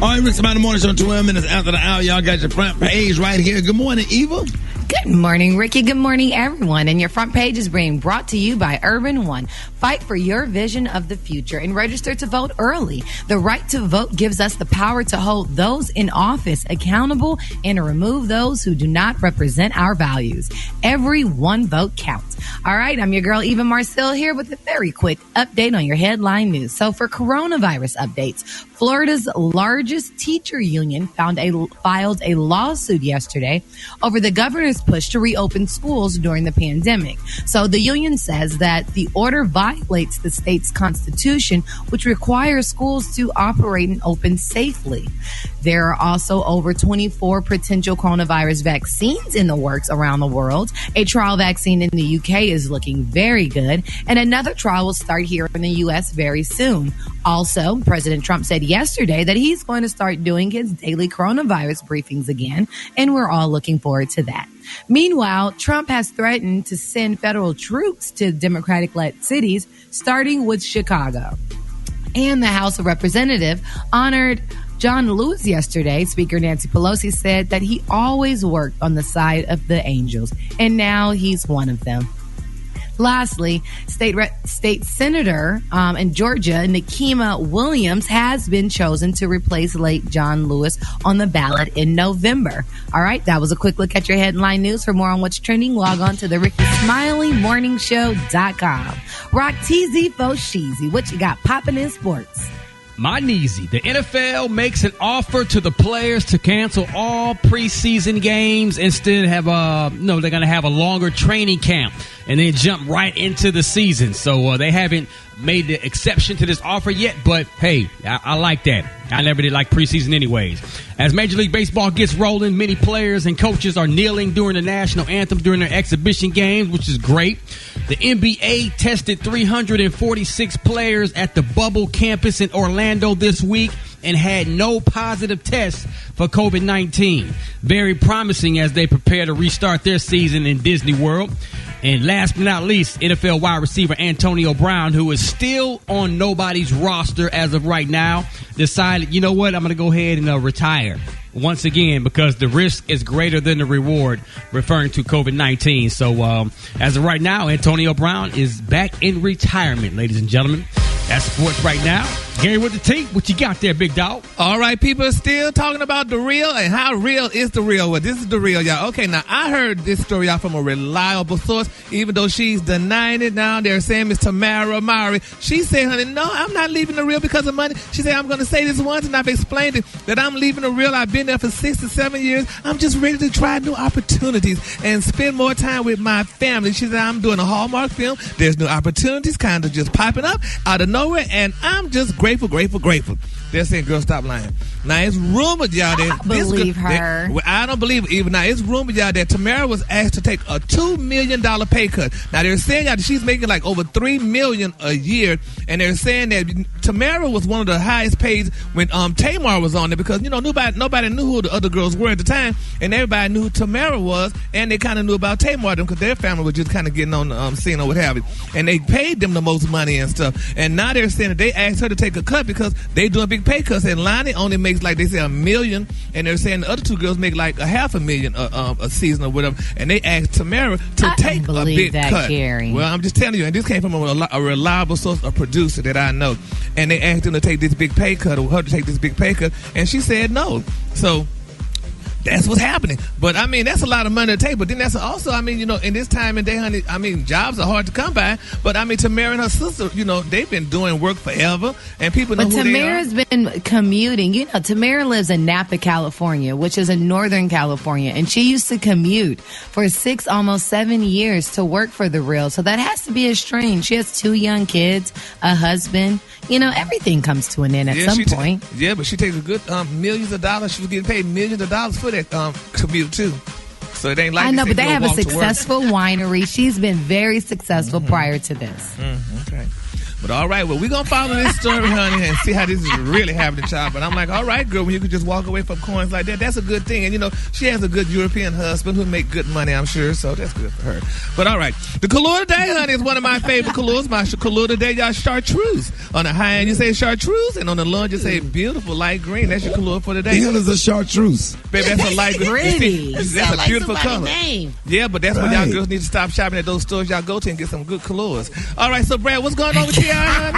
All right, Rick's About the Morning Show, 12 minutes after the hour. Y'all got your front page right here. Good morning, Eva. Good morning, Ricky. Good morning, everyone. And your front page is being brought to you by Urban One. Fight for your vision of the future and register to vote early. The right to vote gives us the power to hold those in office accountable and to remove those who do not represent our values. Every one vote counts. All right, I'm your girl, Eva Marcille, here with a very quick update on your headline news. So for coronavirus updates, Florida's largest teacher union filed a lawsuit yesterday over the governor's push to reopen schools during the pandemic. So the union says that the order violates the state's constitution, which requires schools to operate and open safely. There are also over 24 potential coronavirus vaccines in the works around the world. A trial vaccine in the UK is looking very good, and another trial will start here in the U.S. very soon. Also, President Trump said yesterday that he's going to start doing his daily coronavirus briefings again, and we're all looking forward to that. Meanwhile, Trump has threatened to send federal troops to Democratic-led cities, starting with Chicago. And the House of Representatives honored John Lewis yesterday. Speaker Nancy Pelosi said that he always worked on the side of the angels, and now he's one of them. Lastly, state senator in Georgia, Nikema Williams, has been chosen to replace late John Lewis on the ballot in November. All right, that was a quick look at your headline news. For more on what's trending, log on to the RickeySmileyMorningShow.com. Rock TZ Fo Sheezy. What you got popping in sports? My Neezy, the NFL makes an offer to the players to cancel all preseason games. Instead, they're going to have a longer training camp and then jump right into the season. So they haven't made the exception to this offer yet, but hey, I like that. I never did like preseason anyways. As Major League Baseball gets rolling, many players and coaches are kneeling during the national anthem during their exhibition games, which is great. The NBA tested 346 players at the Bubble campus in Orlando this week and had no positive tests for COVID-19. Very promising as they prepare to restart their season in Disney World. And last but not least, NFL wide receiver Antonio Brown, who is still on nobody's roster as of right now, decided, you know what, I'm going to go ahead and retire once again because the risk is greater than the reward, referring to COVID-19. So as of right now, Antonio Brown is back in retirement, ladies and gentlemen. That's sports right now. Gary with the T, what you got there, big dog? All right, people are still talking about the real and how real is the real. Well, this is the real, y'all. Okay, now I heard this story out from a reliable source, even though she's denying it now. They're saying Miss Tamara Mowry. She said, honey, no, I'm not leaving the real because of money. She said, I'm going to say this once, and I've explained it, that I'm leaving the real. I've been there for 6 to 7 years. I'm just ready to try new opportunities and spend more time with my family. She said, I'm doing a Hallmark film. There's new opportunities kind of just popping up out of nowhere, and I'm just grateful. They're saying, girl, stop lying. Now, it's rumored, y'all, that... I believe her. I don't believe it even. Now, it's rumored, y'all, that Tamara was asked to take a $2 million pay cut. Now, they're saying, y'all, that she's making like over $3 million a year, and they're saying that Tamara was one of the highest paid when Tamar was on there because, you know, nobody knew who the other girls were at the time, and everybody knew who Tamara was, and they kind of knew about Tamar because their family was just kind of getting on the scene or what have you, and they paid them the most money and stuff. And now they're saying that they asked her to take a cut because they doing big pay cuts, and Lonnie only makes like they say $1 million, and they're saying the other two girls make like $500,000 a season or whatever, and they asked Tamara to take a big cut. Gary. Well, I'm just telling you, and this came from a reliable source, a producer that I know, and they asked him to take this big pay cut, or her to take this big pay cut, and she said no. So that's what's happening. But, I mean, that's a lot of money to take. But then that's also, I mean, you know, in this time and day, honey, I mean, jobs are hard to come by. But, I mean, Tamara and her sister, you know, they've been doing work forever. And people know who they are. But Tamara's been commuting. You know, Tamara lives in Napa, California, which is in Northern California. And she used to commute for 6, almost 7 years to work for The Real. So that has to be a strain. She has 2 young kids, a husband. You know, everything comes to an end at some point. But she takes a good millions of dollars. She was getting paid millions of dollars for that commute too. So it ain't like I know, but they have a successful winery. She's been very successful prior to this. Okay. But all right, well, we're going to follow this story, honey, and see how this is really happening, child. But I'm like, all right, girl, when you could just walk away from coins like that, that's a good thing. And, you know, she has a good European husband who make good money, I'm sure, so that's good for her. But all right, the color today, honey, is one of my favorite colors. My color today, y'all, chartreuse. On the high end, you say chartreuse, and on the low end, you say beautiful light green. That's your color for today. The hell is a chartreuse? Baby, that's a light green. Pretty. That's a beautiful color. Name. Yeah, but that's what y'all girls need to stop shopping at those stores y'all go to and get some good colors. All right, so Brad, what's going on with T.I.,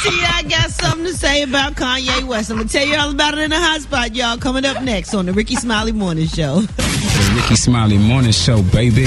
T.I. got something to say about Kanye West. I'm going to tell you all about it in the hot spot, y'all, coming up next on the Rickey Smiley Morning Show. The Rickey Smiley Morning Show, baby.